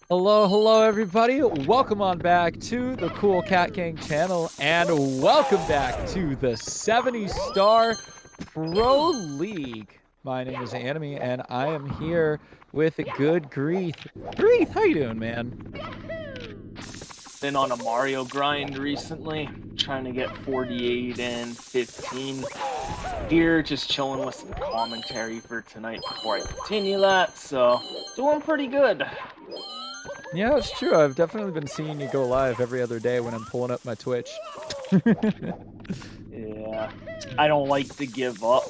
Hello, hello, everybody. Welcome on back to the Cool Cat Gang channel, and welcome back to the 70-Star Pro League. My name is Anime, and I am here with good Greeth. Greeth, how you doing, man? Been on a Mario grind recently, trying to get 48 and 15. Here, just chilling with some commentary for tonight before I continue that, so doing pretty good. Yeah, it's true. I've definitely been seeing you go live every other day when I'm pulling up my Twitch. Yeah, I don't like to give up.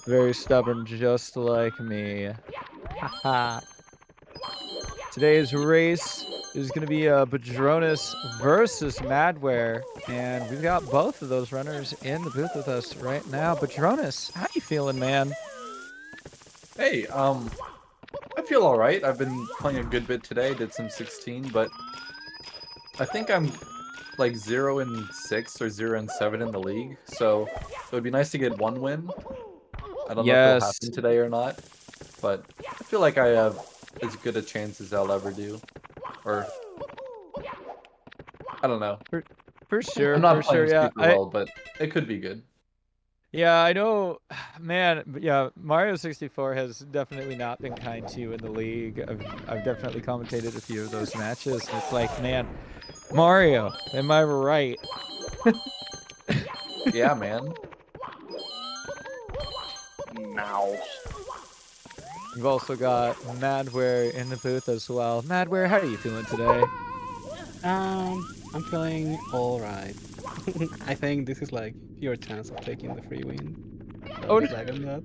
Very stubborn, just like me. Haha. Today's race is going to be Badroenis versus Madware, and we've got both of those runners in the booth with us right now. Badroenis, how you feeling, man? Hey, I feel all right. I've been playing a good bit today. Did some 16, but I think I'm like 0-6 or 0-7 in the league. So it would be nice to get one win. I don't know if it'll Yes, happen today or not, but I feel like I have as good a chance as I'll ever do. Or I don't know. for I'm sure, for not sure. playing Yeah, super well, but it could be good. yeah, I know, man. Yeah, Mario 64 has definitely not been kind to you in the league. I've definitely commentated a few of those matches, and it's like, man, Mario, am I right? Yeah, man. Now, We've also got Madware in the booth as well. Madware, how are you feeling today? I'm feeling all right. I think this is like your chance of taking the free win. Oh, Don't lag on that.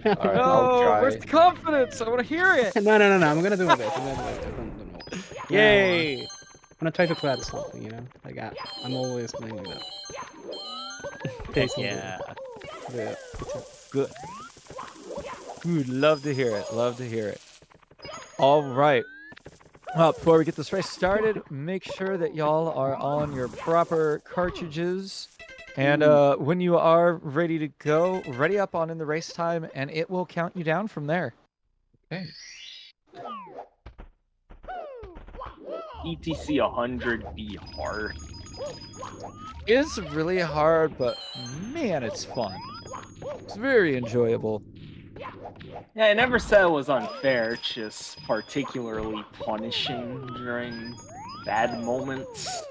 All right, I'll no, where's try. the confidence? I want to hear it. No. I'm gonna do my best. I'm gonna do my best. Don't know. Yay. I'm gonna try to clad something, you know? Like I'm always playing like that. Heck Taking yeah. the chance. Good. Good. Love to hear it. Love to hear it. All right. Well, before we get this race started, make sure that y'all are on your proper cartridges. And when you are ready to go, ready up on in the race time, and it will count you down from there. Okay. ETC 100 be hard. It's really hard, but man, it's fun. It's very enjoyable. Yeah, I never said it was unfair, it's just particularly punishing during bad moments.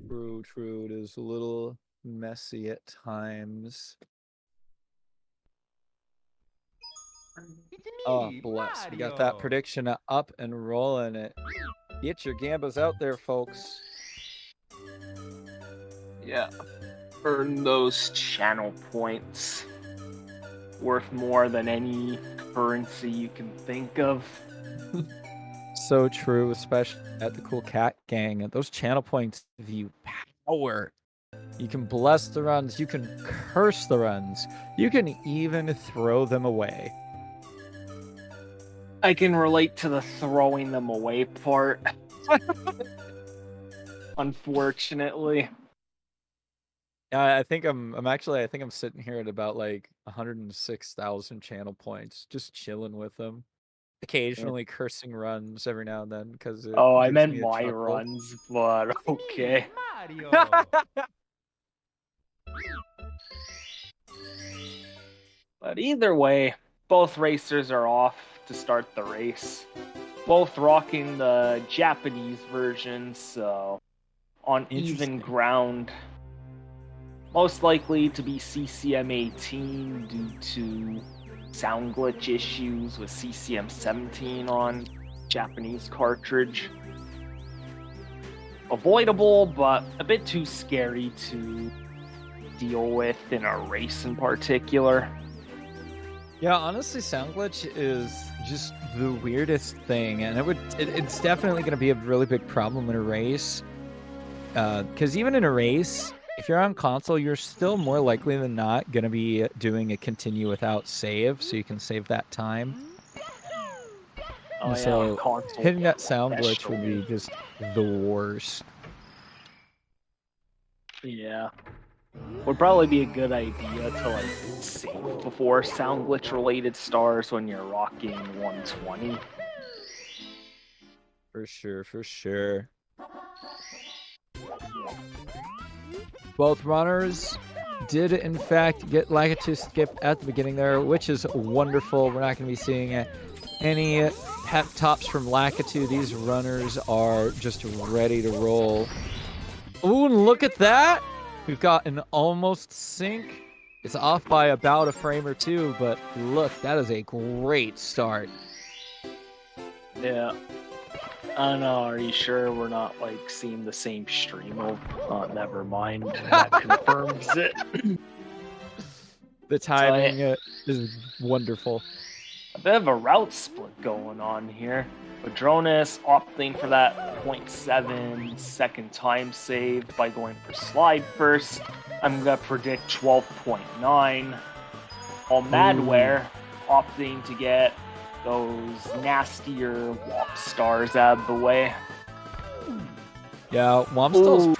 True, true. It is a little messy at times. Oh, bless. We got that prediction up and rolling it. Get your gambas out there, folks. Yeah, earn those channel points. Worth more than any currency you can think of. So true, especially at the Cool Cat Gang. Those channel points give you power. You can bless the runs, you can curse the runs, you can even throw them away. I can relate to the throwing them away part. Unfortunately. I think I think I'm sitting here at about like 106,000 channel points, just chilling with them. Occasionally cursing runs every now and then because it Oh, I gives meant me a my chuckle. runs, but okay. But either way, both racers are off to start the race. Both rocking the Japanese version, so on even ground. Most likely to be CCM 18 due to sound glitch issues with CCM 17 on Japanese cartridge. Avoidable, but a bit too scary to deal with in a race in particular. Yeah, honestly, sound glitch is just the weirdest thing, and it's definitely going to be a really big problem in a race. Because even in a race, if you're on console, you're still more likely than not going to be doing a continue without save, so you can save that time. Oh, So yeah, console hitting that sound glitch would especially. be just the worst. Yeah. Would probably be a good idea to like save before sound glitch related stars when you're rocking 120. For sure, for sure. Both runners did, in fact, get Lakitu skip at the beginning there, which is wonderful. We're not going to be seeing any pep tops from Lakitu. These runners are just ready to roll. Ooh, and look at that! We've got an almost sync. It's off by about a frame or two, but look, that is a great start. Yeah. I don't know, are you sure we're not like seeing the same stream of never mind. That confirms it. The timing is wonderful. A bit of a route split going on here. Badroenis opting for that 0.7 second time save by going for slide first. I'm gonna predict 12.9. While madware opting to get those nastier Womp stars out of the way. Yeah, Womp stars.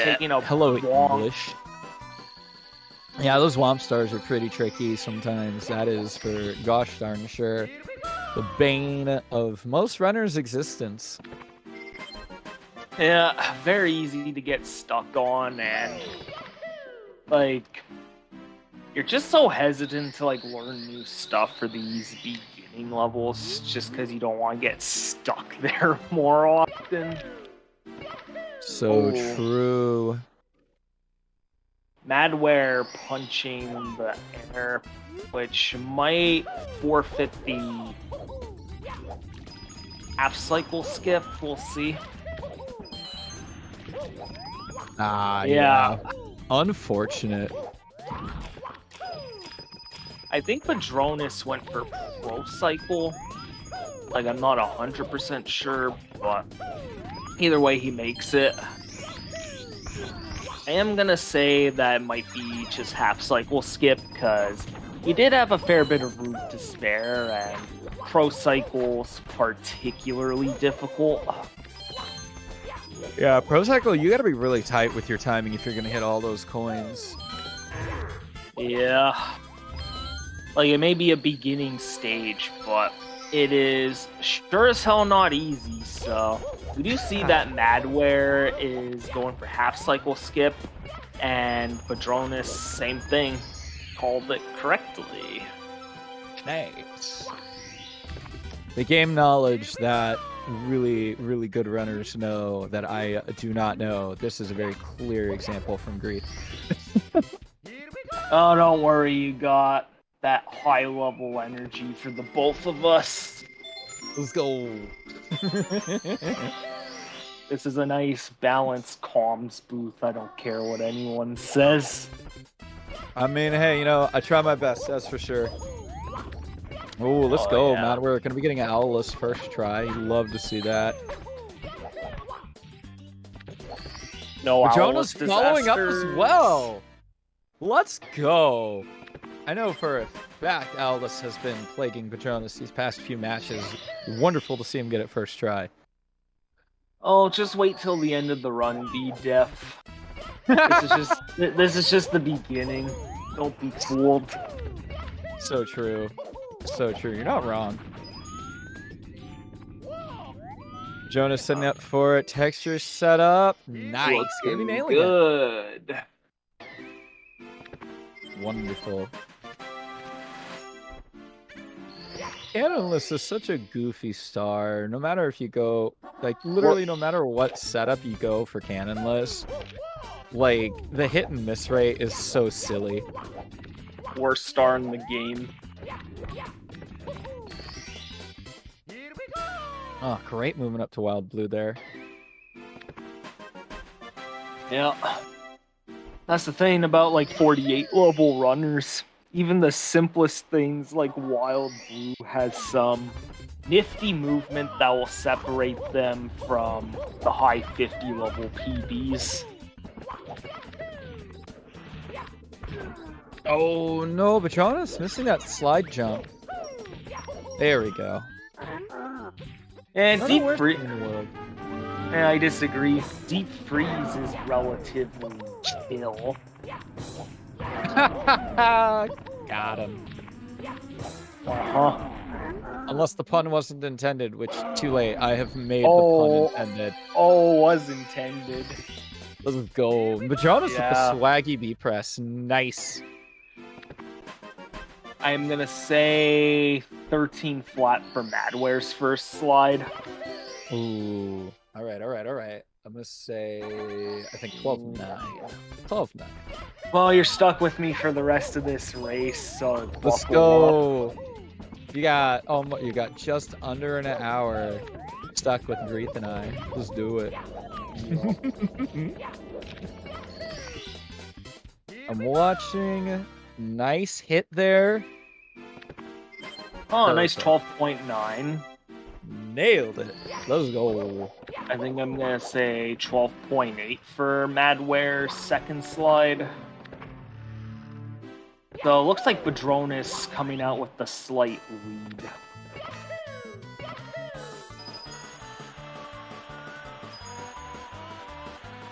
Taking a Hello, womp. English. Yeah, those Womp stars are pretty tricky sometimes. That is for gosh darn sure the bane of most runners' existence. Yeah, very easy to get stuck on, and like you're just so hesitant to like learn new stuff for these beginning levels just because you don't want to get stuck there more often. So true. Madware punching the air, which might forfeit the half cycle skip. We'll see. Yeah. Unfortunate. I think Badroenis went for pro cycle. Like, I'm not 100% sure, but either way, he makes it. I am gonna say that it might be just half cycle skip because he did have a fair bit of room to spare, and pro cycle's particularly difficult. Yeah, pro cycle, you got to be really tight with your timing if you're gonna hit all those coins. Yeah. Like, it may be a beginning stage, but it is sure as hell not easy, so we do see that madware is going for half cycle skip, and Badroenis, same thing, called it correctly. Nice. The game knowledge that really, really good runners know that I do not know. This is a very clear example from Greece. Oh, don't worry, you got that high level energy for the both of us. Let's go. This is a nice balanced comms booth. I don't care what anyone says. I mean, hey, you know, I try my best, that's for sure. Oh, let's go, yeah. man. We're going to be getting an Owless first try. Love to see that. No, Jonas following up as well. Let's go. I know for a fact Owless has been plaguing Badroenis these past few matches. Wonderful to see him get it first try. Oh, just wait till the end of the run, be deaf. This is just the beginning. Don't be fooled. So true. So true. You're not wrong. Jonas setting up for it. Texture setup. Nice. Gonna be nailing it. Good. Wonderful. Cannonless is such a goofy star. No matter if you go, like, literally no matter what setup you go for Cannonless, like, the hit and miss rate is so silly. Worst star in the game. Oh, great movement up to Wild Blue there. Yeah. That's the thing about, like, 48 level runners. Even the simplest things like Wild Blue has some nifty movement that will separate them from the high 50 level PBs. Oh no, Badroenis missing that slide jump. There we go. And I don't deep know where freeze. in the world. I disagree. Deep freeze is relatively chill. Got him. Uh-huh. Unless the pun wasn't intended, which, too late. I have made the pun intended. Oh, was intended. Let's go. Badroenis Yeah. with the swaggy B-press. Nice. I'm gonna say 13 flat for Madware's first slide. Ooh. All right. I'm gonna say, I think 12-9. 12-9. Well, you're stuck with me for the rest of this race, so Let's buckle up. go. You got just under an hour stuck with Greeth and I. Let's do it. I'm watching. Nice hit there. Oh, Perfect. nice 12.9. Nailed it. Let's go. I think I'm gonna say 12.8 for Madware's second slide. So it looks like Badroenis coming out with the slight lead.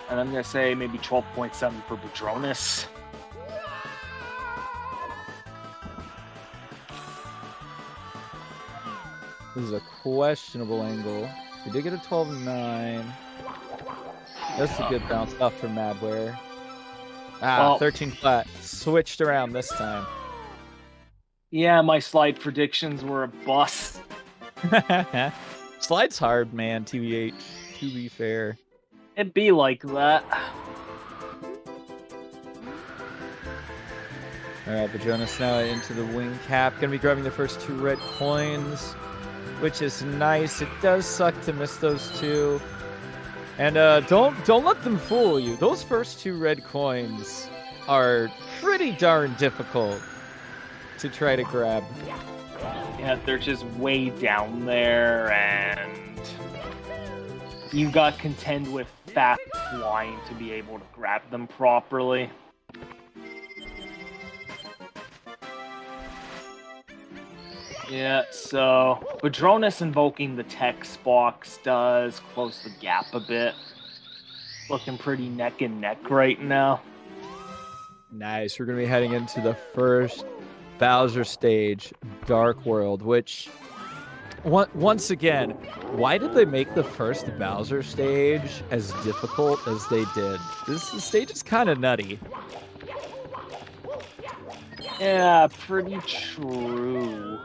And I'm gonna say maybe 12.7 for Badroenis. This is a questionable angle. We did get a 12-9. That's a good bounce off for Madware. Well, 13 flat. Switched around this time. Yeah, my slide predictions were a bust. Slide's hard, man, TBH. To be fair. It'd be like that. Alright, Badroenis now into the wing cap. Gonna be grabbing the first 2 red coins, which is nice. It does suck to miss those 2. And don't let them fool you. Those first 2 red coins are pretty darn difficult to try to grab. Yeah, they're just way down there, and you got contend with fast flying to be able to grab them properly. Yeah, so Badroenis invoking the text box does close the gap a bit. Looking pretty neck and neck right now. Nice. We're going to be heading into the first Bowser stage, Dark World, which, once again, why did they make the first Bowser stage as difficult as they did? This stage is kind of nutty. Yeah, pretty true.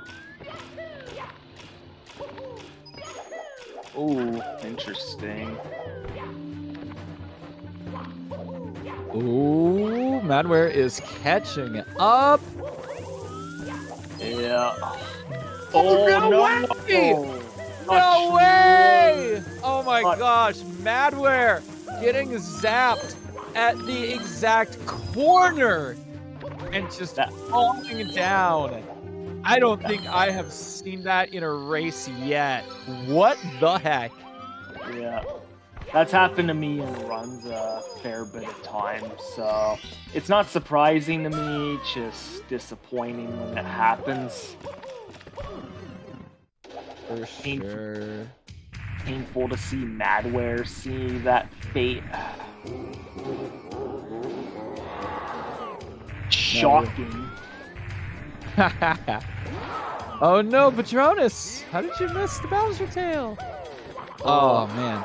Ooh, interesting. Ooh, Madware is catching up. Yeah. Oh, no way! No way! Oh my gosh, Madware getting zapped at the exact corner and just falling down. I don't think I have seen that in a race yet. What the heck? Yeah. That's happened to me in runs a fair bit of time, so it's not surprising to me, just disappointing when it happens. For sure. Painful to see Madware see that fate. Shocking. Oh no, Badroenis! How did you miss the Bowser tail? Oh man.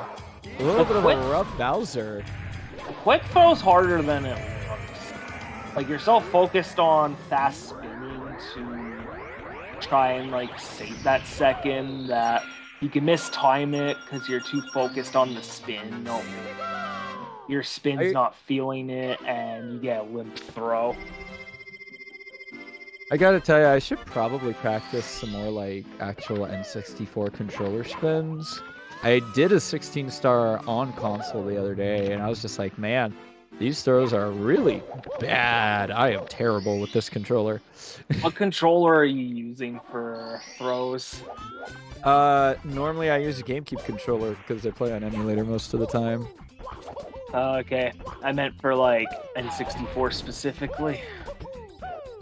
A little bit of a rough Bowser. Quick throw's harder than it looks. Like, you're so focused on fast spinning to try and, like, save that second that you can mistime it because you're too focused on the spin. No, your spin's not feeling it, and you get a limp throw. I gotta tell you, I should probably practice some more, like, actual N64 controller spins. I did a 16-star on console the other day, and I was just like, man, these throws are really bad. I am terrible with this controller. What controller are you using for throws? Normally I use a GameCube controller because I play on emulator most of the time. Okay, I meant for, like, N64 specifically.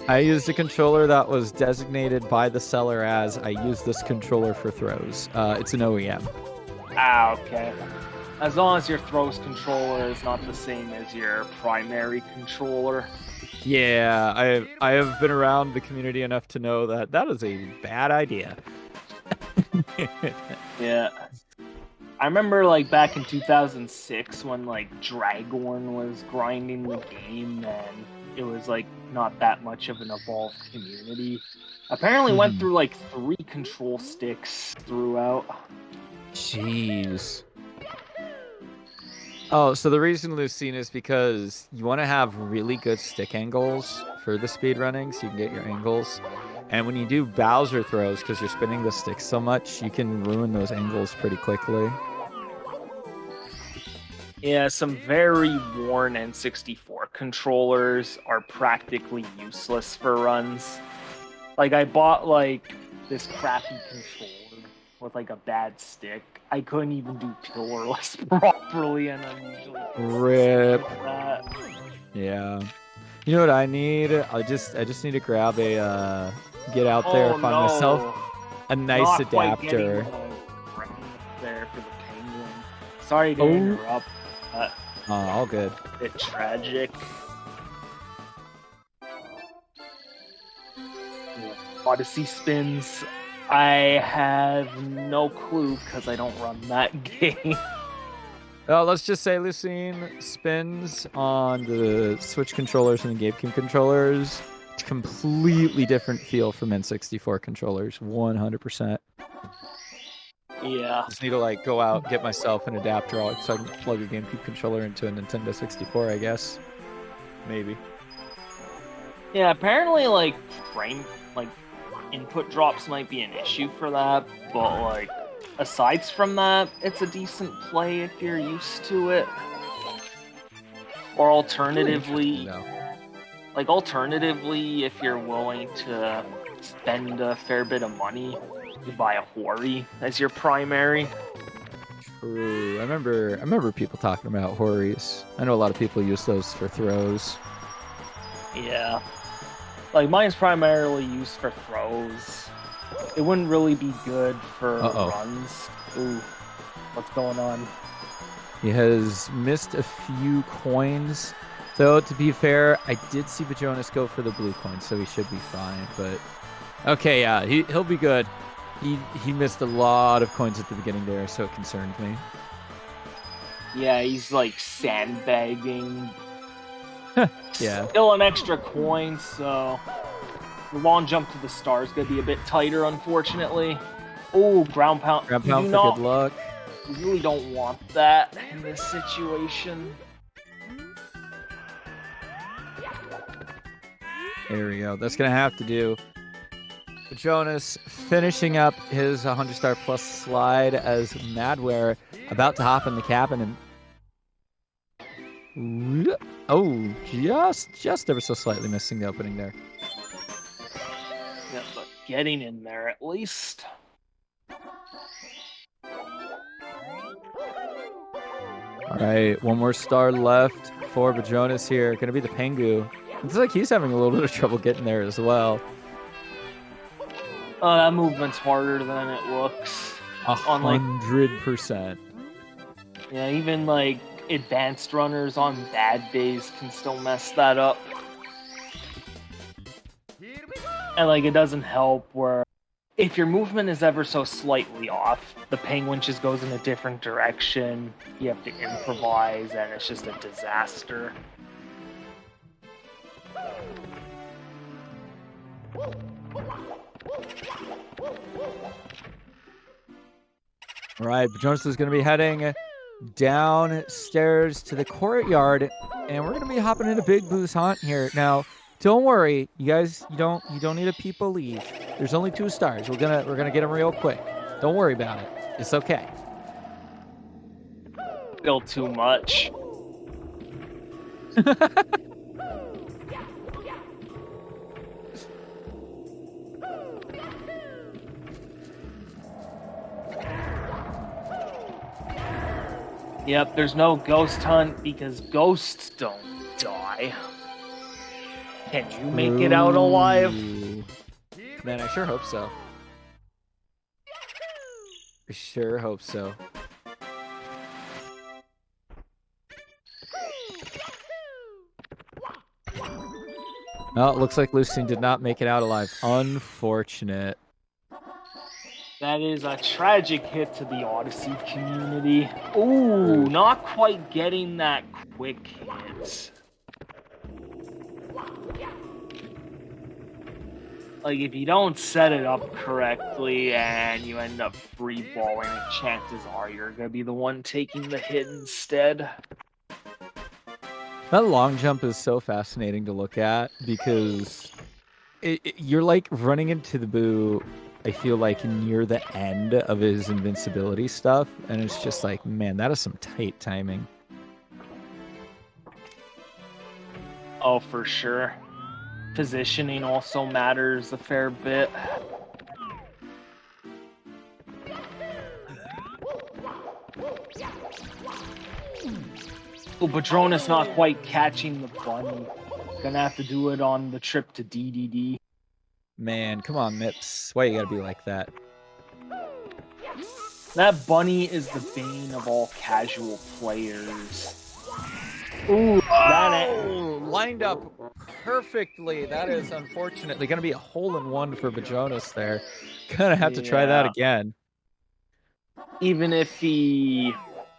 I used a controller that was designated by the seller as I use this controller for throws. It's an OEM. Ah, okay. As long as your throws controller is not the same as your primary controller. Yeah, I have been around the community enough to know that that is a bad idea. Yeah. I remember like back in 2006 when like Dragorn was grinding the game and it was like not that much of an evolved community. Apparently went through like 3 control sticks throughout. Jeez. Oh, so the reason Lucine is because you want to have really good stick angles for the speed running so you can get your angles. And when you do Bowser throws, because you're spinning the stick so much, you can ruin those angles pretty quickly. Yeah, some very worn N64 controllers are practically useless for runs. Like, I bought, like, this crappy controller with, like, a bad stick. I couldn't even do pillarless properly, and I'm usually Rip. like that. Yeah. You know what I need? I just need to grab a, get out there, find myself a nice Not quite getting adapter. the ground there for the penguin. Sorry to interrupt. All good. A bit tragic. Odyssey spins. I have no clue because I don't run that game. Well, let's just say Lucine spins on the Switch controllers and the GameCube controllers. It's completely different feel from N64 controllers, 100%. Yeah. Just need to like go out, get myself an adapter so I can plug a GameCube controller into a Nintendo 64, I guess. Maybe. Yeah, apparently like input drops might be an issue for that, but like aside from that, it's a decent play if you're used to it. Or alternatively, if you're willing to spend a fair bit of money, you buy a Hori as your primary. True. I remember people talking about Horis. I know a lot of people use those for throws. Yeah. Like, mine's primarily used for throws. It wouldn't really be good for runs. Ooh, what's going on? He has missed a few coins. Though, to be fair, I did see Badroenis go for the blue coin, so he should be fine. But, okay, yeah, he'll be good. He missed a lot of coins at the beginning there, so it concerned me. Yeah, he's, like, sandbagging. Yeah. Still an extra coin, so the long jump to the star is going to be a bit tighter, unfortunately. Oh, ground pound. Ground pound for good luck. You really don't want that in this situation. There we go. That's going to have to do. Jonas finishing up his 100-star plus slide as Madware about to hop in the cabin and... Oh, just ever so slightly missing the opening there. Yeah, but getting in there at least. All right, one more star left for Badroenis here. Going to be the Pengu. Looks like he's having a little bit of trouble getting there as well. Oh, that movement's harder than it looks. 100%. Yeah, even like advanced runners on bad days can still mess that up. And like it doesn't help where if your movement is ever so slightly off, the penguin just goes in a different direction. You have to improvise and it's just a disaster. All right, Badroenis is going to be heading downstairs to the courtyard, and we're going to be hopping into Big Boo's Haunt here. Now, don't worry, you guys. You don't need a people leave. There's only 2 stars. We're gonna get them real quick. Don't worry about it. It's okay. Still too much. Yep, there's no ghost hunt because ghosts don't die. Can you make it out alive? Man, I sure hope so. I sure hope so. Oh, it looks like Lucien did not make it out alive. Unfortunate. That is a tragic hit to the Odyssey community. Ooh, not quite getting that quick hit. Like, if you don't set it up correctly and you end up free balling it, chances are you're going to be the one taking the hit instead. That long jump is so fascinating to look at because you're like running into the Boo, I feel like, near the end of his invincibility stuff, and it's just like, man, that is some tight timing. Oh, for sure. Positioning also matters a fair bit. Oh, Badroenis not quite catching the bunny. Gonna have to do it on the trip to DDD. Man, come on, Mips. Why you gotta be like that? That bunny is the bane of all casual players. Ooh, lined up perfectly. That is unfortunately going to be a hole-in-one for Badroenis there. Gonna have to try that again. Even if he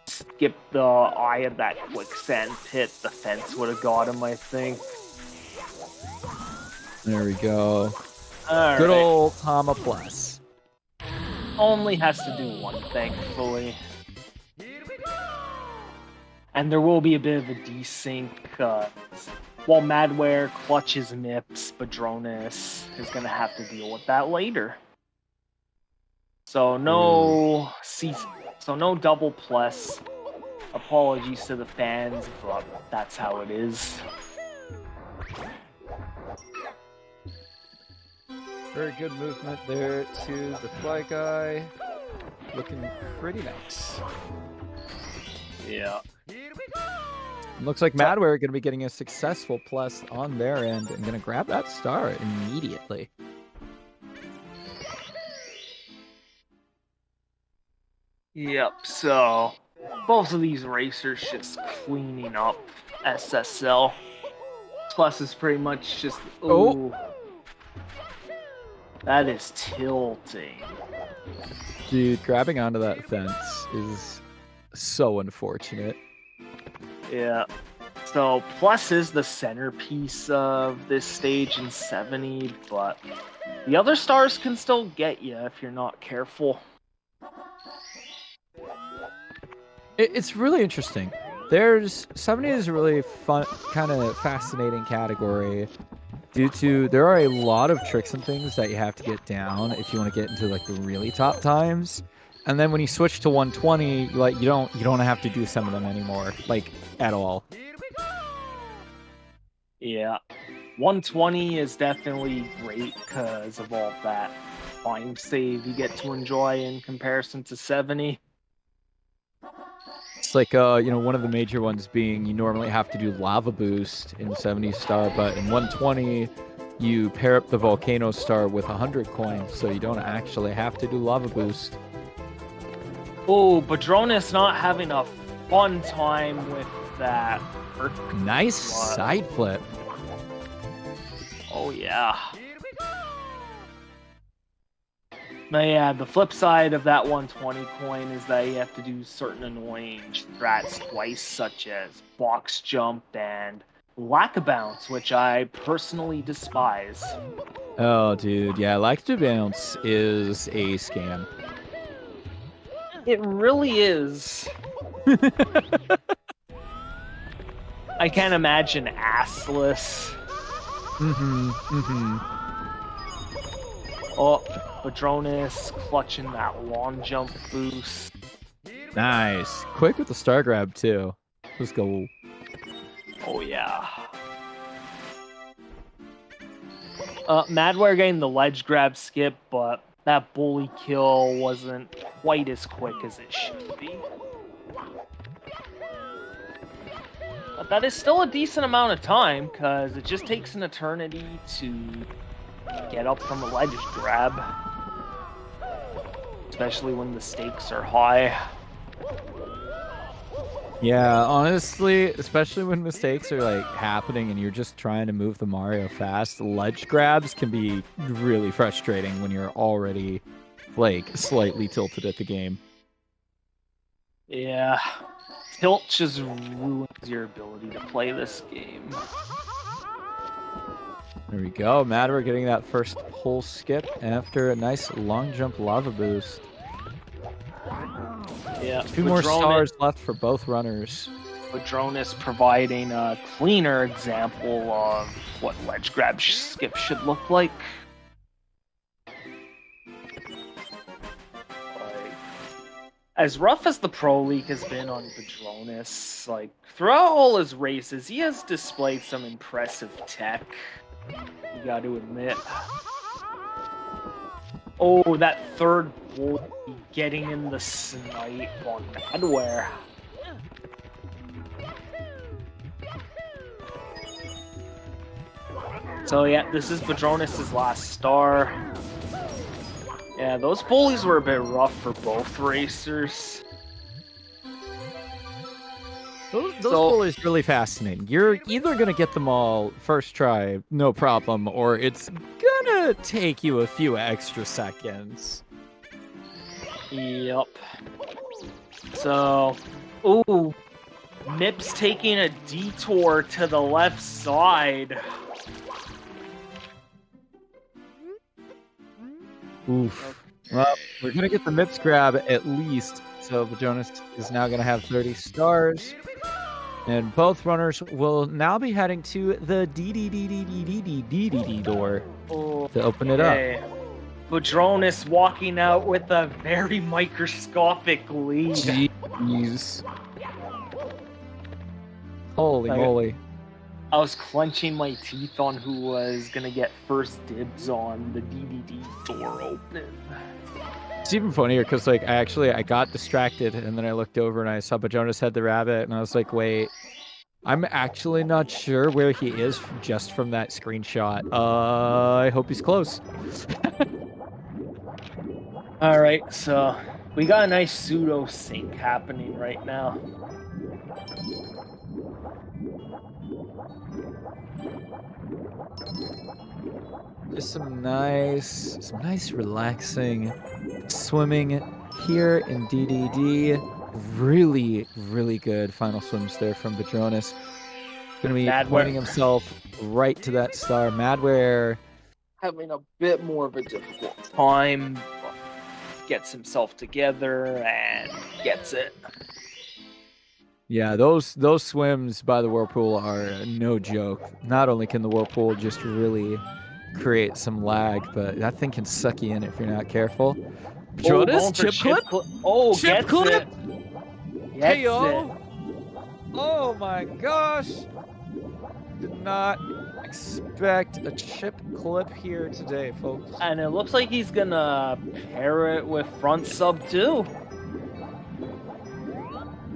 skipped the eye of that quicksand pit, the fence would have got him, I think. There we go. All Good right. old Tama Plus. Only has to do one, thankfully. And there will be a bit of a desync. While Madware clutches Mips, Badroenis is going to have to deal with that later. So no no double plus. Apologies to the fans, but that's how it is. Very good movement there to the fly guy. Looking pretty nice. Yeah. Looks like Madware are going to be getting a successful plus on their end and going to grab that star immediately. Yep, so both of these racers just cleaning up SSL. Plus is pretty much just... Ooh. That is tilting. Dude, grabbing onto that fence is so unfortunate. Yeah. So Plus is the centerpiece of this stage in 70, but the other stars can still get you if you're not careful. It's really interesting. There's 70 is a really fun, kind of fascinating category due to there are a lot of tricks and things that you have to get down if you want to get into like the really top times. And then when you switch to 120, like you don't have to do some of them anymore, like at all. Yeah. 120 is definitely great because of all that time save you get to enjoy in comparison to 70. It's like one of the major ones being you normally have to do lava boost in 70 star, but in 120 you pair up the volcano star with 100 coins, so you don't actually have to do lava boost. Oh, Badroenis not having a fun time with that. Nice side flip. Oh, yeah. But yeah, the flip side of that 120 coin is that you have to do certain annoying strats twice, such as box jump and lack of bounce, which I personally despise. Oh, dude, yeah, lack of bounce is a scam. It really is. I can't imagine assless. Oh, Badroenis clutching that long jump boost. Nice. Quick with the star grab, too. Let's go. Oh, yeah. Madware getting the ledge grab skip, but that bully kill wasn't quite as quick as it should be. But that is still a decent amount of time, because it just takes an eternity to get up from a ledge grab. Especially when the stakes are high. Yeah, honestly, especially when mistakes are like happening and you're just trying to move the Mario fast, ledge grabs can be really frustrating when you're already like slightly tilted at the game. Yeah. Tilt just ruins your ability to play this game. There we go. madware getting that first pull skip after a nice long jump lava boost. Yeah. 2 more stars left for both runners. Badroenis providing a cleaner example of what ledge grab skip should look like. As rough as the Pro League has been on Badroenis, like throughout all his races, he has displayed some impressive tech. You got to admit. Oh, that third boy getting in the snipe on madware. So yeah, this is Badroenis' last star. Yeah, those bullies were a bit rough for both racers. Those bullies really fascinating. You're either gonna get them all first try, no problem, or it's gonna take you a few extra seconds. Yep. So, ooh, Nip's taking a detour to the left side. Oof. Well, we're gonna get the Mips grab at least, so Badroenis is now gonna have 30 stars. And both runners will now be heading to the D door to open it up. Badroenis walking out with a very microscopic lead. Jeez. Holy moly. I was clenching my teeth on who was gonna get first dibs on the DDD door open. It's even funnier because like I got distracted and then I looked over and I saw Badroenis had the rabbit and I was like, wait, I'm actually not sure where he is just from that screenshot. I hope he's close. All right, so we got a nice pseudo sync happening right now. Just some nice relaxing swimming here in DDD. Really, really good final swims there from Badroenis. Gonna be pointing himself right to that star. madware having a bit more of a difficult time, but gets himself together and gets it. Yeah, those swims by the whirlpool are no joke. Not only can the whirlpool just really create some lag, but that thing can suck you in if you're not careful. Badroenis, chip clip? Oh, chip clip? Gets it. Oh my gosh. Did not expect a chip clip here today, folks. And it looks like he's gonna pair it with front sub too.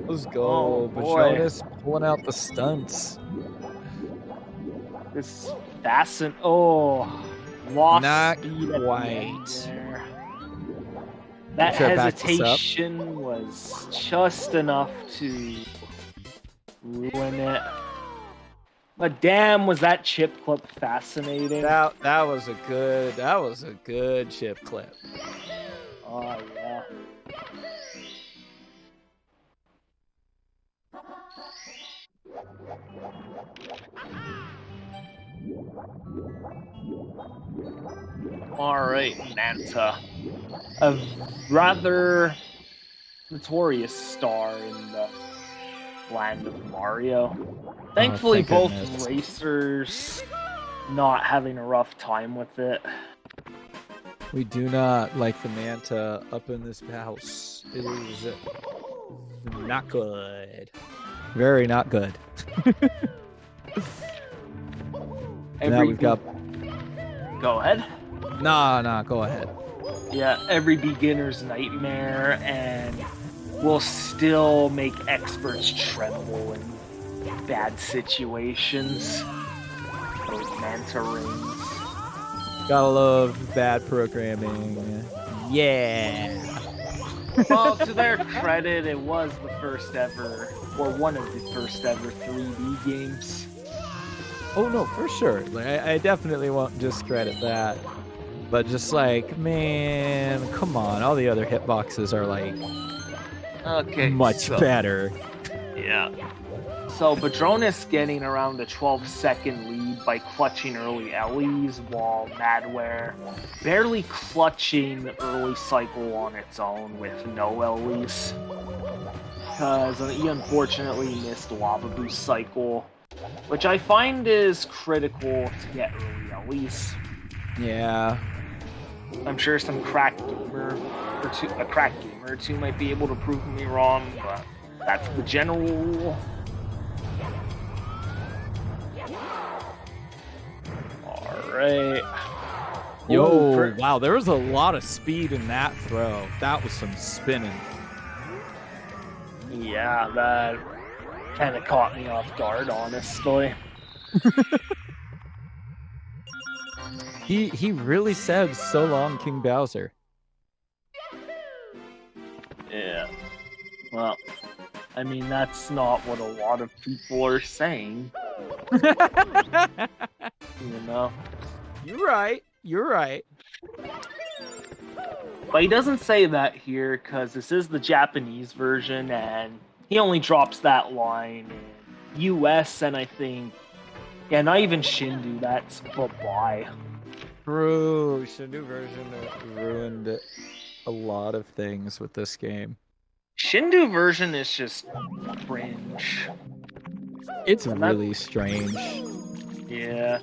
Let's go. Badroenis pulling out the stunts. This fasten. Oh, lost not speed quite. There. That hesitation was just enough to ruin it. But damn, was that chip clip fascinating? That was a good chip clip. Oh yeah. Alright, Manta. A rather notorious star in the land of Mario. Thankfully, both racers not having a rough time with it. We do not like the Manta up in this house. It is not good. Very not good. Now we've got... Go ahead. Nah, go ahead. Yeah, every beginner's nightmare, and will still make experts tremble in bad situations. Those Manta rings. Gotta love bad programming. Yeah. Well, to their credit, it was the first ever, or one of the first ever 3D games. Oh no, for sure. Like I definitely won't discredit that. But just like, man, come on. All the other hitboxes are like Okay, much better. Yeah. So Badroenis getting around a 12-second lead by clutching early Ellie's, while Madware barely clutching early cycle on its own with no Ellie's. Because he unfortunately missed Lava Boost cycle, which I find is critical to get early Ellie's. Yeah. I'm sure some crack gamer or two might be able to prove me wrong, but that's the general rule. Alright. Yo, wow, there was a lot of speed in that throw. That was some spinning. Yeah, that kind of caught me off guard, honestly. He really said so long, King Bowser. Yeah. Well, I mean, that's not what a lot of people are saying. You know? You're right. You're right. But he doesn't say that here because this is the Japanese version, and he only drops that line in US, and I think, yeah, not even Shindu. That's bye-bye. True. Shindu version ruined a lot of things with this game. Shindu version is just cringe. It's really strange. Yeah.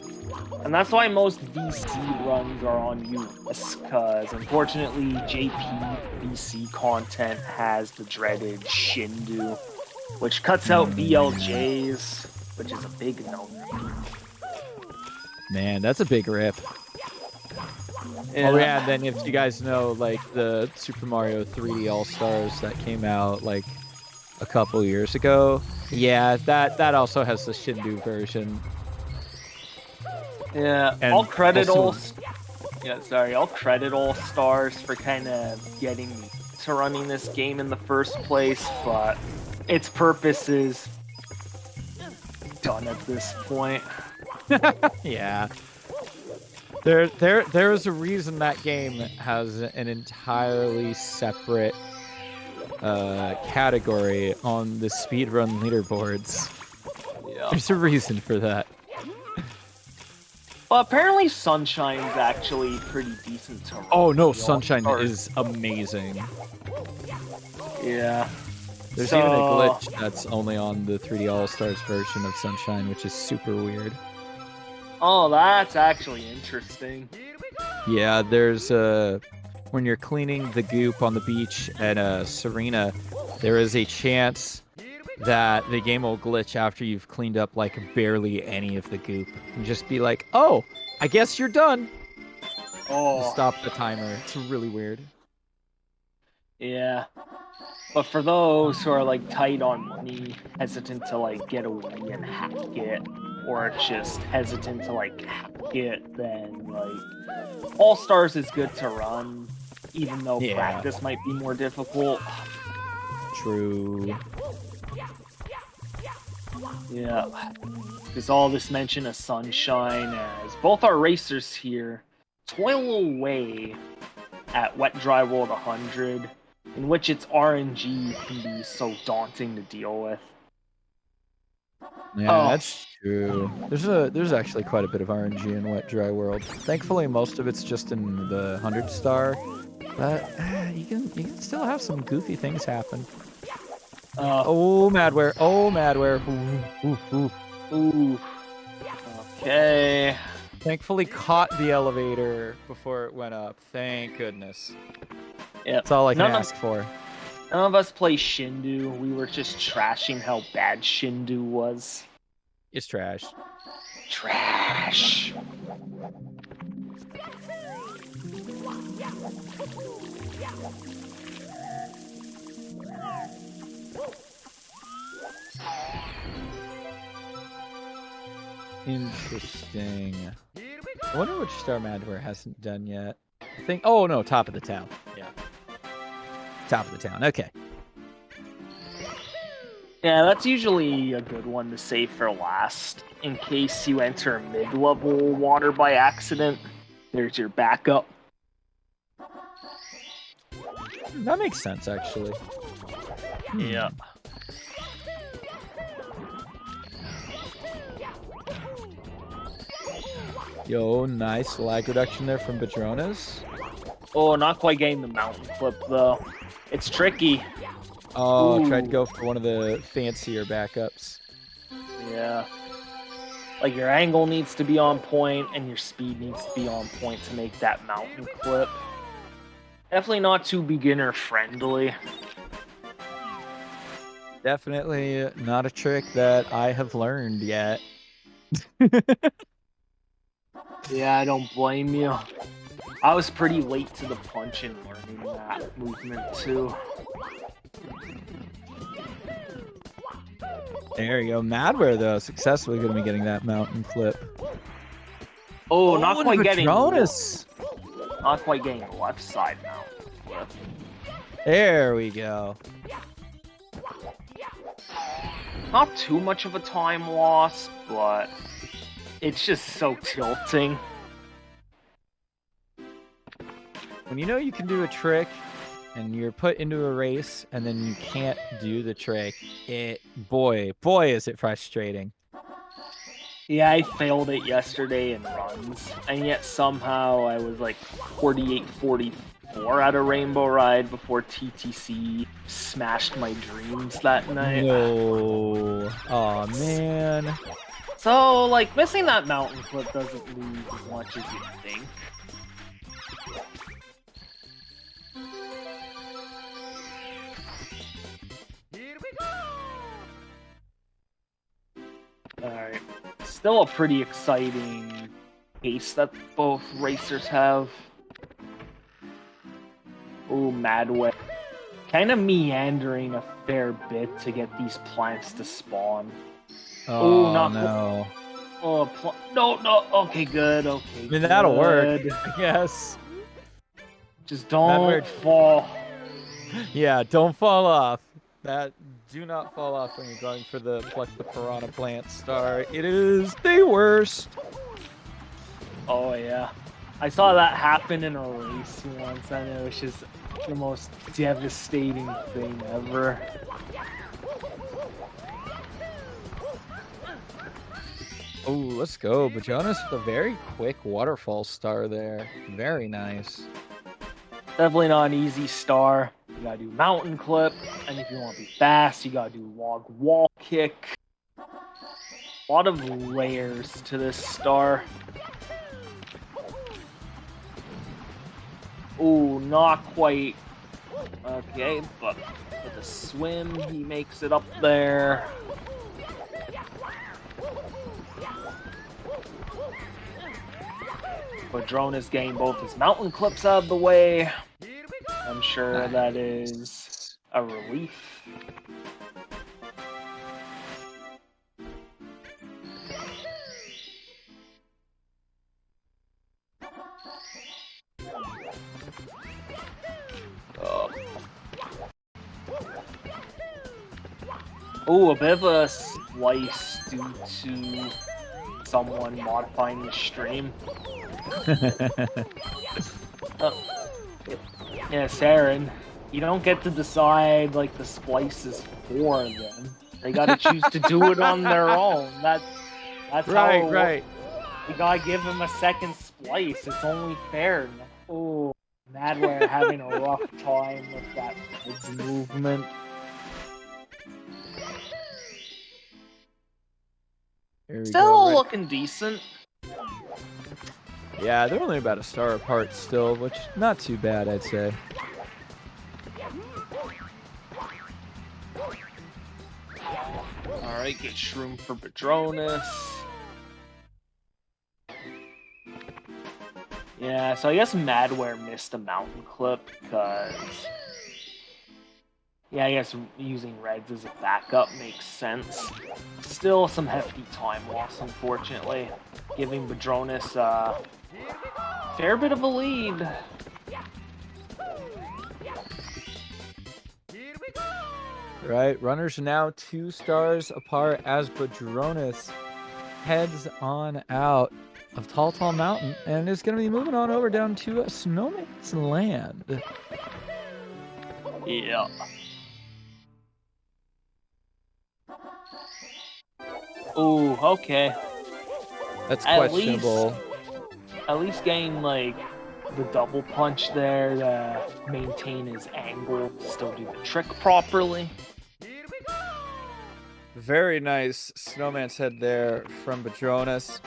And that's why most VC runs are on US, because unfortunately JP VC content has the dreaded Shindu, which cuts out BLJs, which is a big no. Man, that's a big rip. Yeah. Oh yeah, and then if you guys know, like, the Super Mario 3D All-Stars that came out, like, a couple years ago, yeah, that also has the Shindu version. Yeah, And I'll credit also- I'll credit All Stars for kind of getting me to running this game in the first place, but its purpose is done at this point. Yeah. There is a reason that game has an entirely separate category on the speedrun leaderboards. Yeah. There's a reason for that. Well, apparently Sunshine's actually pretty decent to run. Oh no, The Sunshine All-Stars. is amazing. Yeah. There's even a glitch that's only on the 3D All-Stars version of Sunshine, which is super weird. Oh, that's actually interesting. Yeah, there's when you're cleaning the goop on the beach at Serena, there is a chance that the game will glitch after you've cleaned up like barely any of the goop. And just be like, oh, I guess you're done. Oh. Stop the timer. It's really weird. Yeah. But for those who are like tight on money, hesitant to like get away and hack it, or just hesitant to like hack it, then like All Stars is good to run, even though practice might be more difficult. True. Yeah. There's all this mention of Sunshine as both our racers here toil away at Wet Dry World 100, in which its RNG can be so daunting to deal with. Yeah, that's true. There's actually quite a bit of RNG in Wet Dry World. Thankfully, most of it's just in the 100 star, but you can still have some goofy things happen. Oh madware! Oh madware! Ooh. Okay. Thankfully, caught the elevator before it went up. Thank goodness. Yeah. That's all I can ask for. None of us play Shindu. We were just trashing how bad Shindu was. It's trash. Trash. Interesting. I wonder which Star Madware hasn't done yet. I think. Oh no, top of the town. Yeah. Top of the town. Okay. Yeah, that's usually a good one to save for last, in case you enter mid-level water by accident. There's your backup. That makes sense, actually. Yeah. Yo, nice lag reduction there from Badroenis. Oh, not quite getting the mountain flip, though. It's tricky. Oh, tried to Ooh. go for one of the fancier backups. Yeah. Like, your angle needs to be on point, and your speed needs to be on point to make that mountain clip. Definitely not too beginner-friendly. Definitely not a trick that I have learned yet. Yeah, I don't blame you. I was pretty late to the punch in learning that movement, too. There you go. Madware, though, successfully going to be getting that mountain flip. Oh, not quite getting... Badroenis. Not quite getting the left side mountain flip. There we go. Not too much of a time loss, but it's just so tilting. When you know you can do a trick and you're put into a race and then you can't do the trick, boy is it frustrating. Yeah, I failed it yesterday in runs, and yet somehow I was like 48-44 at a Rainbow Ride before TTC smashed my dreams that night. No. Oh man. So, like, missing that mountain flip doesn't lose as much as you think. Alright. Still a pretty exciting pace that both racers have. Ooh, madware. Kind of meandering a fair bit to get these plants to spawn. Oh, not no. Oh, no. Okay, good. Okay. I mean, that'll work, good. I guess. Just don't Madware- fall. Yeah, don't fall off. Do not fall off when you're going for the pluck the piranha plant star. It is the worst. Oh, yeah. I saw that happen in a race once, and it was just the most devastating thing ever. Oh, let's go. Badroenis with a very quick waterfall star there. Very nice. Definitely not an easy star. You gotta do mountain clip, and if you want to be fast, you gotta do log wall kick. A lot of layers to this star. Ooh, not quite. Okay, but with a swim, he makes it up there. Badroenis getting both his mountain clips out of the way. I'm sure that is a relief. Oh, a bit of a slice due to someone modifying the stream. Yeah, Saren, you don't get to decide like the splices for them. They gotta choose to do it on their own. That's Right, how right. You gotta give him a second splice. It's only fair. Oh, madware having a rough time with that movement. Here we Still go, right. looking decent. Yeah, they're only about a star apart still, which not too bad, I'd say. Alright, get shroom for Badroenis. Yeah, so I guess madware missed a mountain clip because... Yeah, I guess using reds as a backup makes sense. Still some hefty time loss, unfortunately. Giving Badroenis a fair bit of a lead. Right, runners are now 2 stars apart as Badroenis heads on out of Tall Tall Mountain and is going to be moving on over down to Snowman's Land. Yeah. Ooh, okay. That's At questionable. At least getting like the double punch there to maintain his angle to still do the trick properly. Very nice Snowman's Head there from Badroenis.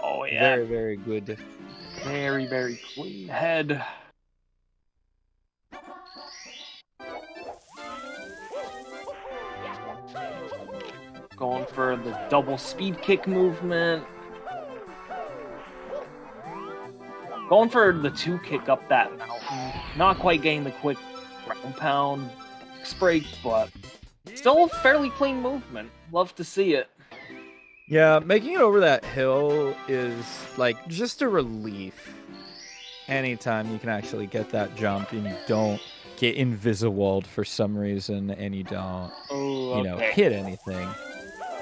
Oh yeah. Very, very good. Very, very clean head. Going for the double speed kick movement. Going for the 2 kick up that mountain. Not quite getting the quick ground pound break, but still a fairly clean movement. Love to see it. Yeah, making it over that hill is like just a relief. Anytime you can actually get that jump and you don't get invisibled for some reason and you don't, hit anything.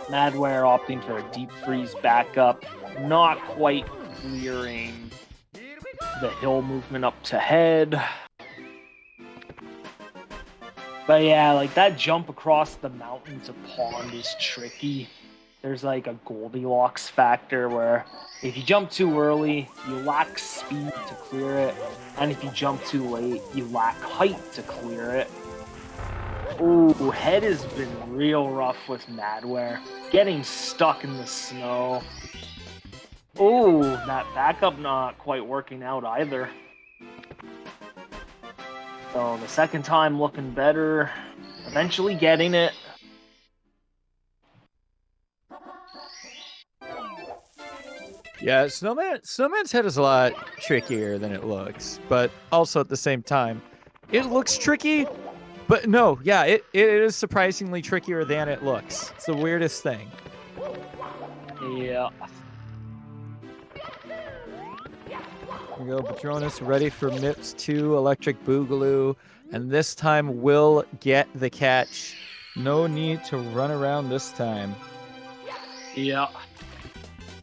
Madware opting for a deep freeze backup, not quite clearing the hill movement up to head. But yeah, like that jump across the mountain to pond is tricky. There's like a Goldilocks factor where if you jump too early, you lack speed to clear it, and if you jump too late, you lack height to clear it. Ooh, head has been real rough with Madware. Getting stuck in the snow. Ooh, that backup not quite working out either. So the second time looking better. Eventually getting it. Yeah, Snowman's Head is a lot trickier than it looks, but also at the same time, it looks tricky, but no, yeah, it is surprisingly trickier than it looks. It's the weirdest thing. Yeah. Here we go, Badroenis ready for Mips 2, Electric Boogaloo, and this time will get the catch. No need to run around this time. Yeah.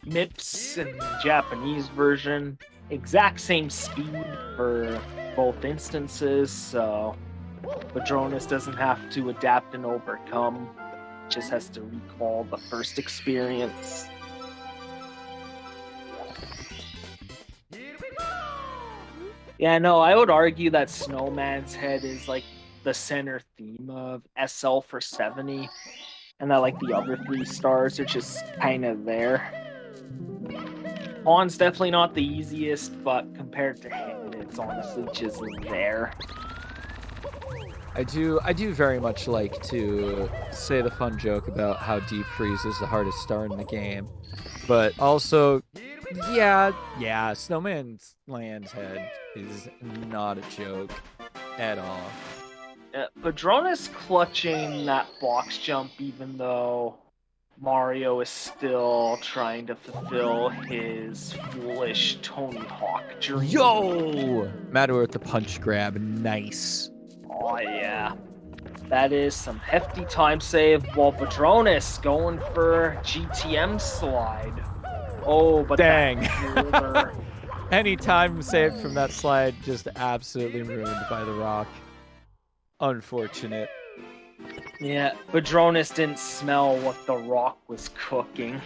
Mips in the Japanese version, exact same speed for both instances, so Badroenis doesn't have to adapt and overcome, just has to recall the first experience. Yeah, no, I would argue that Snowman's Head is like the center theme of SL for 70, and that like the other 3 stars are just kind of there. Pawn's definitely not the easiest, but compared to Head, it's honestly just there. I do very much like to say the fun joke about how Deep Freeze is the hardest star in the game, but also, yeah, Snowman's Land's Head is not a joke at all. Badroenis clutching that box jump, even though Mario is still trying to fulfill his foolish Tony Hawk dream. Yo! Madware with the punch grab, nice. Oh yeah. That is some hefty time save, while Badroenis going for GTM slide. Oh, but dang. Any time saved from that slide just absolutely ruined by the rock. Unfortunate. Yeah, Badroenis didn't smell what the rock was cooking.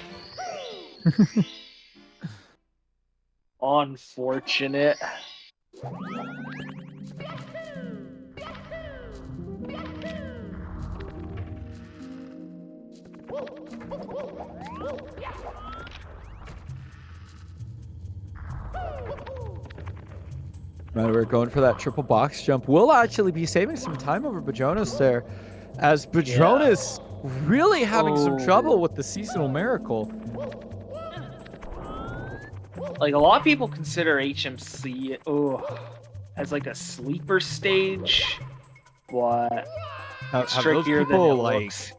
Unfortunate. Right, we're going for that triple box jump. We'll actually be saving some time over Badroenis there, as Badroenis really having some trouble with the seasonal miracle. Like, a lot of people consider HMC as like a sleeper stage, but it's trickier than it looks.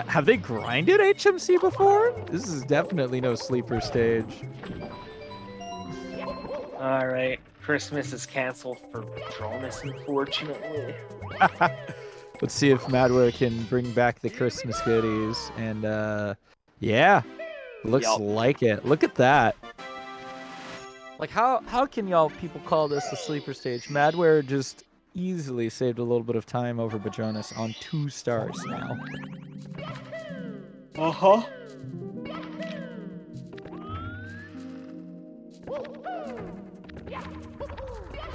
Have they grinded HMC before? This is definitely no sleeper stage. All right, Christmas is canceled for Badroenis, unfortunately. Let's see if madware can bring back the Christmas goodies. And yeah, looks like it. Look at that. Like how can y'all people call this a sleeper stage? Madware just easily saved a little bit of time over Badroenis on 2 stars now.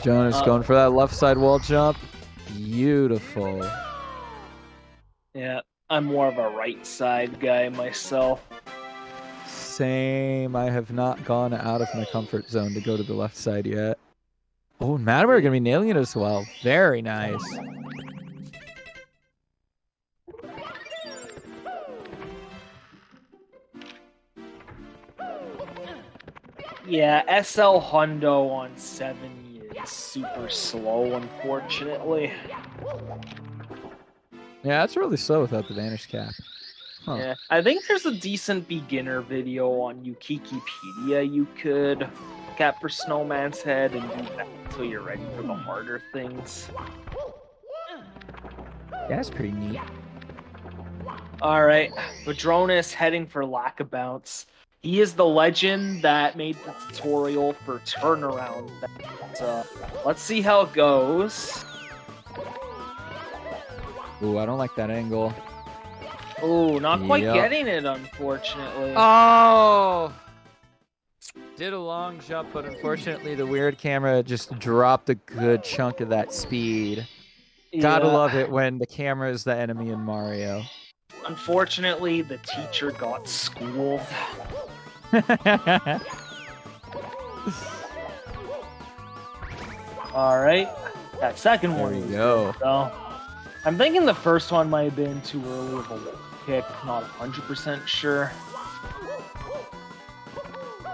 Jonas going for that left side wall jump. Beautiful. Yeah, I'm more of a right side guy myself. Same. I have not gone out of my comfort zone to go to the left side yet. Oh, and madware are going to be nailing it as well. Very nice. Yeah, SL Hundo on 70 is super slow, unfortunately. Yeah, that's really slow without the vanish cap. Huh. Yeah, I think there's a decent beginner video on Wikipedia you could look at for Snowman's Head and do that until you're ready for the harder things. Yeah, that's pretty neat. Alright, Badroenis heading for Lack of Bounce. He is the legend that made the tutorial for turnaround. So let's see how it goes. Ooh, I don't like that angle. Oh, not quite getting it, unfortunately. Oh! Did a long jump, but unfortunately the weird camera just dropped a good chunk of that speed. Gotta love it when the camera is the enemy in Mario. Unfortunately, the teacher got schooled. Alright, that second one. There we go. So, I'm thinking the first one might have been too early of a kick, not 100% sure.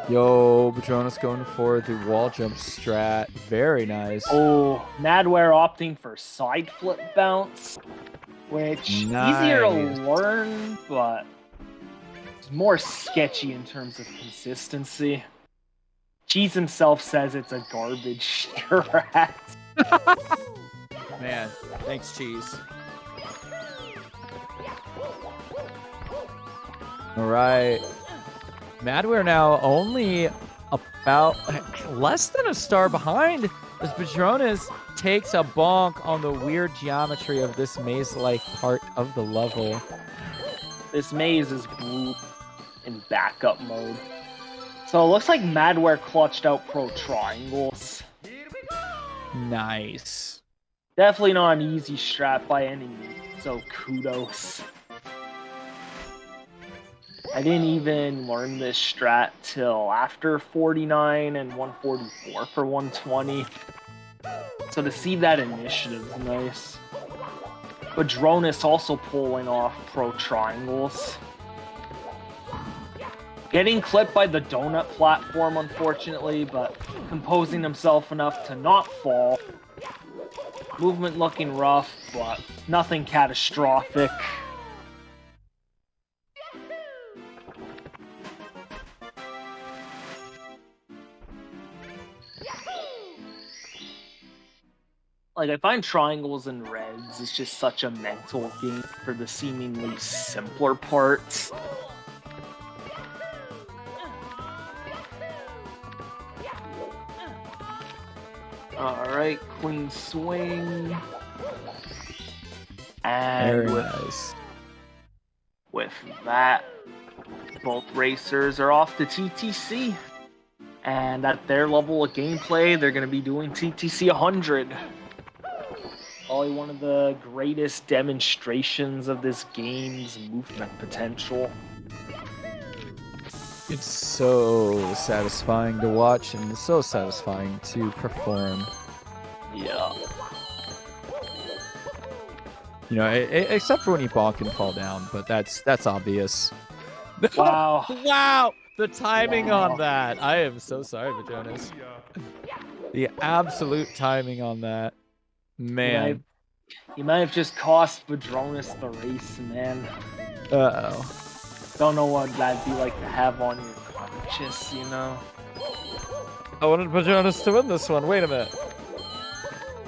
Yo, Badroenis going for the wall jump strat. Very nice. Oh, madware opting for side flip bounce, which easier to learn, but it's more sketchy in terms of consistency. Cheese himself says it's a garbage strat. Man, thanks, Cheese. All right. Madware now only about less than a star behind as Badroenis takes a bonk on the weird geometry of this maze-like part of the level. This maze is blue in backup mode. So it looks like madware clutched out pro triangles. Nice. Definitely not an easy strat by any means, so kudos. I didn't even learn this strat till after 49 and 144 for 120. So to see that initiative is nice. Badroenis also pulling off pro triangles. Getting clipped by the donut platform, unfortunately, but composing himself enough to not fall. Movement looking rough, but nothing catastrophic. Like, I find triangles and reds is just such a mental game for the seemingly simpler parts. Alright, clean swing. And Very nice. With that, both racers are off to TTC. And at their level of gameplay, they're going to be doing TTC 100. Probably one of the greatest demonstrations of this game's movement potential. It's so satisfying to watch and so satisfying to perform. Yeah. You know, except for when you bonk and fall down, but that's obvious. Wow. Wow! The timing on that. I am so sorry, Badroenis. The absolute timing on that. Man. You might have just cost Badroenis the race, man. Uh-oh. Don't know what that'd be like to have on your conscience, you know? I wanted Badroenis to win this one. Wait a minute.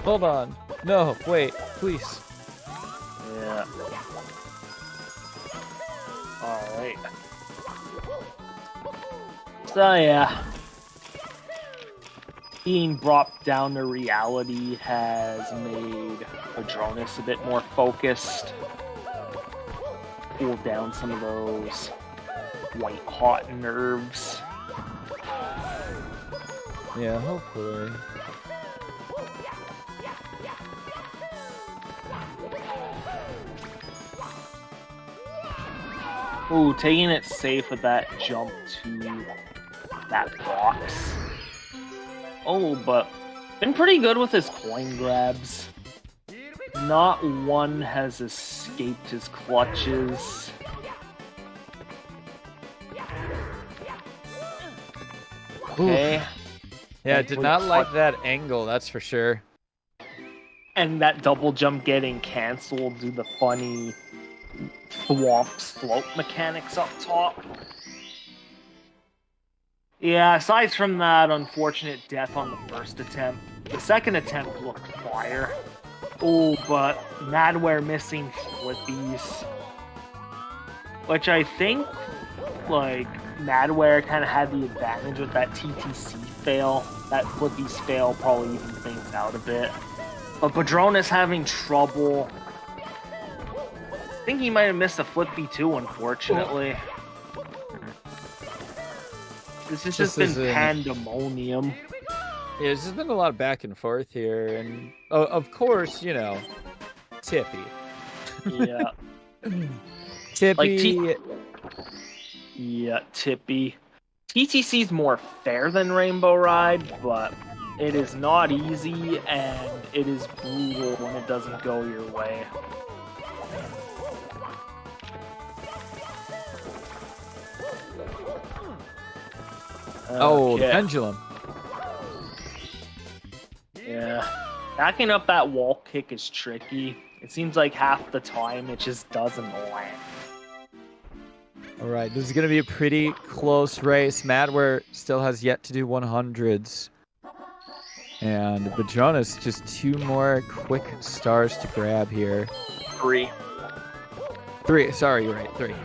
Hold on. No, wait, please. Yeah. Alright. So yeah. Being brought down to reality has made Badroenis a bit more focused. Cool down some of those white hot nerves. Yeah, hopefully. Ooh, taking it safe with that jump to that box. Oh, but been pretty good with his coin grabs. Not one has escaped his clutches. Okay. Yeah, did not like that angle, that's for sure. And that double jump getting cancelled due to the funny swamp slope mechanics up top. Yeah, aside from that unfortunate death on the first attempt, the second attempt looked fire. Oh, but madware missing flippies. Which I think, like, madware kind of had the advantage with that TTC fail. That flippies fail probably even things out a bit. But Badroenis having trouble. I think he might have missed a flippy too, unfortunately. This has just been pandemonium. Yeah, there's just been a lot of back and forth here, and of course, you know, Tippy. Yeah. Tippy. Like yeah, Tippy. TTC's more fair than Rainbow Ride, but it is not easy, and it is brutal when it doesn't go your way. Oh, the Okay. pendulum. Yeah. Backing up that wall kick is tricky. It seems like half the time it just doesn't land. All right, this is going to be a pretty close race. Madware still has yet to do 100s. And Badroenis just 2 more quick stars to grab here. 3. 3, sorry, you're right, 3.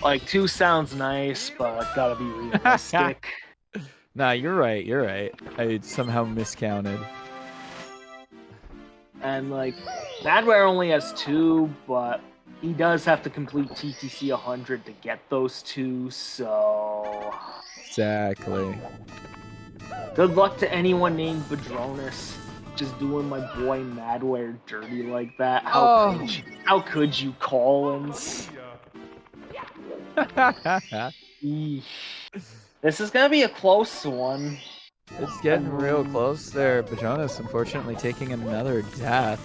Like, 2 sounds nice, but gotta be realistic. Nah, you're right, you're right. I somehow miscounted. And, like, Madware only has 2, but he does have to complete TTC 100 to get those 2, so... Exactly. Good luck to anyone named Badroenis. Just doing my boy Madware dirty like that. How could you, Collins? Eesh. This is gonna be a close one. It's getting real close there. Badroenis, unfortunately, taking another death.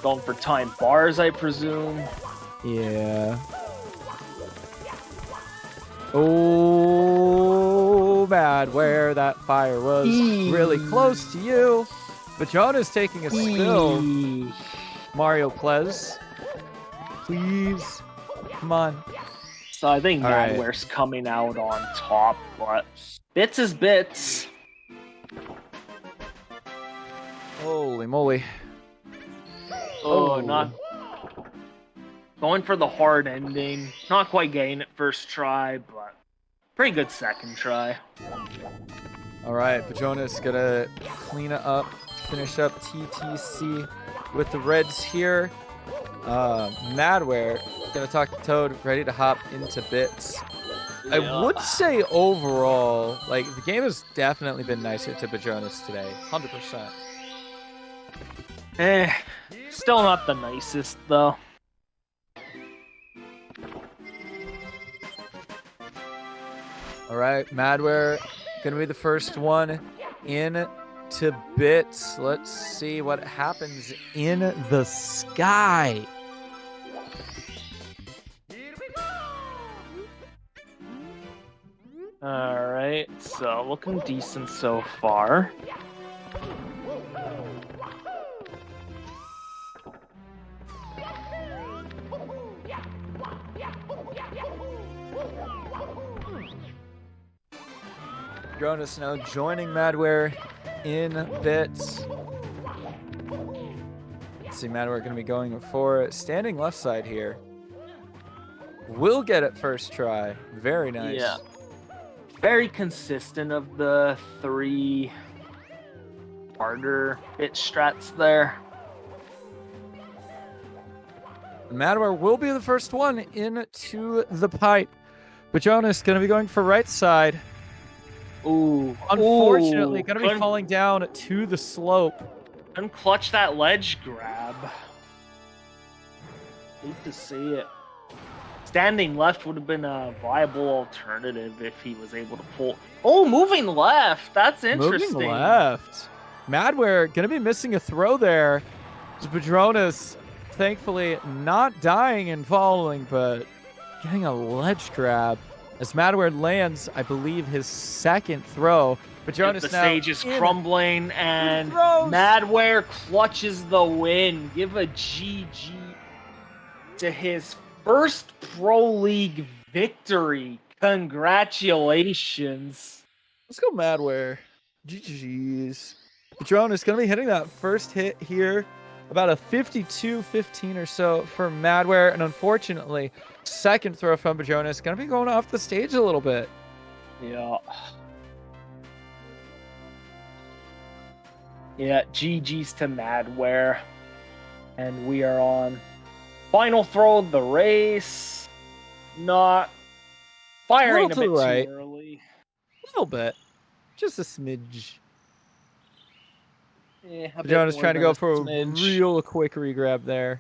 Going for time bars, I presume. Yeah. Oh, Madware, that fire was really close to you. Badroenis taking a spill. Mario Plez. Please. Come on. So I think All right. Madware's coming out on top, but bits is bits. Holy moly. Oh, not going for the hard ending. Not quite getting it first try, but pretty good second try. All right, Badroenis gonna clean it up, finish up TTC with the reds here. Madware gonna talk to Toad, ready to hop into bits. I would say overall, like, the game has definitely been nicer to Badroenis today, 100%. Still not the nicest though. All right, Madware gonna be the first one in to bits. Let's see what happens in the sky. Alright, so looking decent so far. Badroenis now joining Madware in bits. Let's see, madware going to be going for standing left side here. Will get it first try. Very nice. Yeah. Very consistent of the 3 harder hit strats there. Madware will be the first one into the pipe. Badroenis going to be going for right side. Ooh. Unfortunately, going to be falling down to the slope. Couldn't clutch that ledge grab. Hate to see it. Standing left would have been a viable alternative if he was able to pull. Oh, moving left. That's interesting. Moving left. Madware going to be missing a throw there. Badroenis, thankfully, not dying and falling, but getting a ledge grab. As Madware lands, I believe, his second throw. Badroenis the now stage is crumbling, and throws. Madware clutches the win. Give a GG to his first Pro League victory. Congratulations. Let's go Madware. GG's. Badroenis going to be hitting that first hit here. About a 52-15 or so for Madware. And unfortunately, second throw from Badroenis going to be going off the stage a little bit. Yeah. Yeah, GG's to Madware. And we are on final throw of the race. Not firing a bit too early. A little bit. Just a smidge. Yeah, Badroenis trying to go for a real quick regrab there.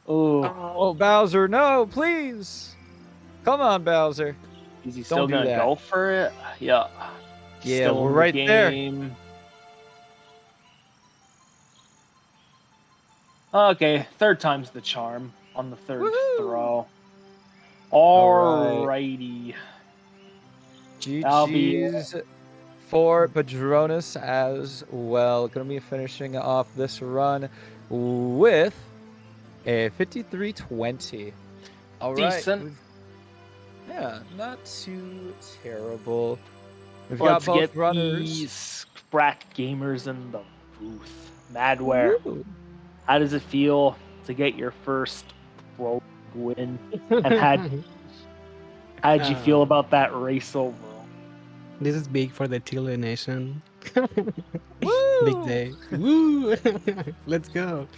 Ooh. Oh, Bowser, no, please. Come on, Bowser. Is he still going to go for it? Yeah. Yeah, Still we're in right the there. game. Okay, third time's the charm on the third throw. Alrighty. GG's for Badroenis as well. Going to be finishing off this run with a 53-20. All right. Decent. Yeah, not too terrible. Let's got both get runners. these crack gamers in the booth. Madware, Woo. how does it feel to get your first pro win? And how'd you feel about that race overall? This is big for the Chile Nation. Woo. Big day. Woo! Let's go.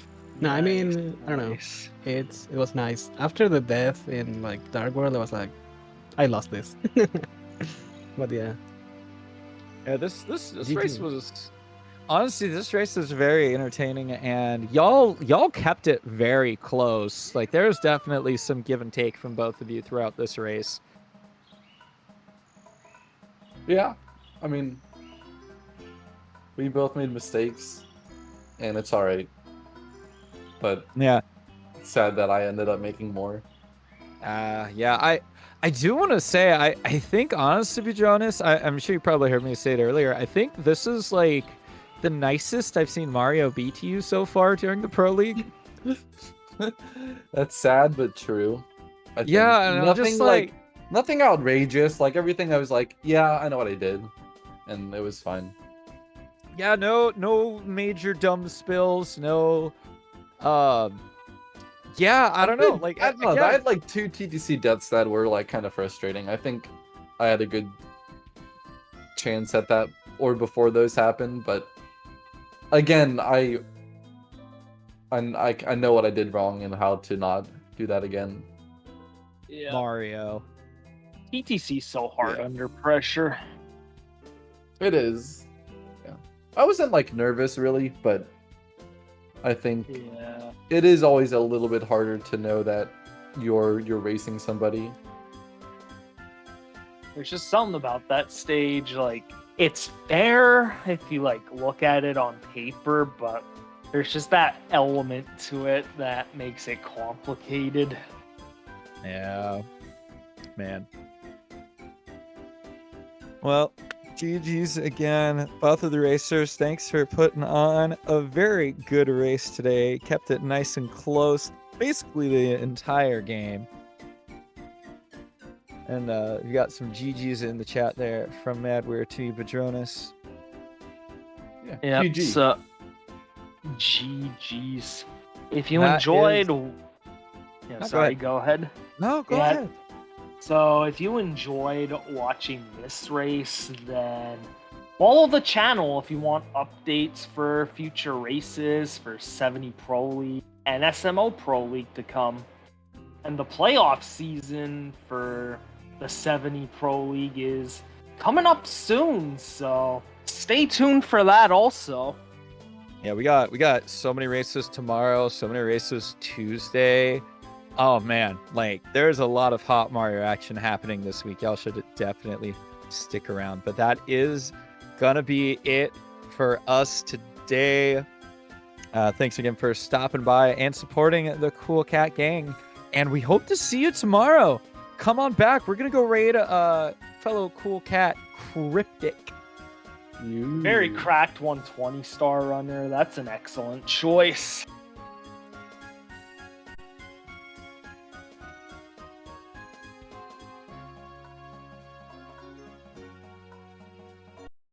No, I mean, I don't know. Nice. It was nice. After the death in like Dark World, I was like, I lost this. But yeah. Yeah, this GG. race was honestly, this race was very entertaining, and y'all kept it very close. Like there was definitely some give and take from both of you throughout this race. Yeah, I mean, we both made mistakes, and it's all right. But Yeah. it's sad that I ended up making more. Yeah, I do want to say, I think, honest to be honest, I'm sure you probably heard me say it earlier. I think this is like the nicest I've seen Mario be to you so far during the Pro League. That's sad but true. I think. Yeah, and I'm nothing just like nothing outrageous. Like everything, I was like, yeah, I know what I did, and it was fine. yeah, no major dumb spills, no. Yeah, I don't know. Like I don't know. again, I had like 2 TTC deaths that were like kind of frustrating. I think I had a good chance at that or before those happened, but again, I know what I did wrong and how to not do that again. Yeah. Mario. TTC's so hard Yeah. under pressure. It is. Yeah. I wasn't like nervous really, but I think Yeah. it is always a little bit harder to know that you're racing somebody. There's just something about that stage, like it's fair if you like look at it on paper, but there's just that element to it that makes it complicated. Yeah, man. Well, GG's again, both of the racers. Thanks for putting on a very good race today. Kept it nice and close, basically the entire game. And we got some GG's in the chat there from Madware to Badroenis. Yeah. Yeah. GG. So GG's. If you That enjoyed, is- yeah, go sorry, ahead. go ahead. No, go Yeah. ahead. So if you enjoyed watching this race, then follow the channel if you want updates for future races for 70 Pro League and SMO Pro League to come. And the playoff season for the 70 Pro League is coming up soon, so stay tuned for that also. Yeah, we got so many races tomorrow, so many races Tuesday. Oh man, like there's a lot of hot Mario action happening this week. Y'all should definitely stick around. But that is gonna be it for us today. Thanks again for stopping by and supporting the Cool Cat Gang. And we hope to see you tomorrow. Come on back. We're gonna go raid fellow Cool Cat Cryptic. Very cracked 120 star runner. That's an excellent choice.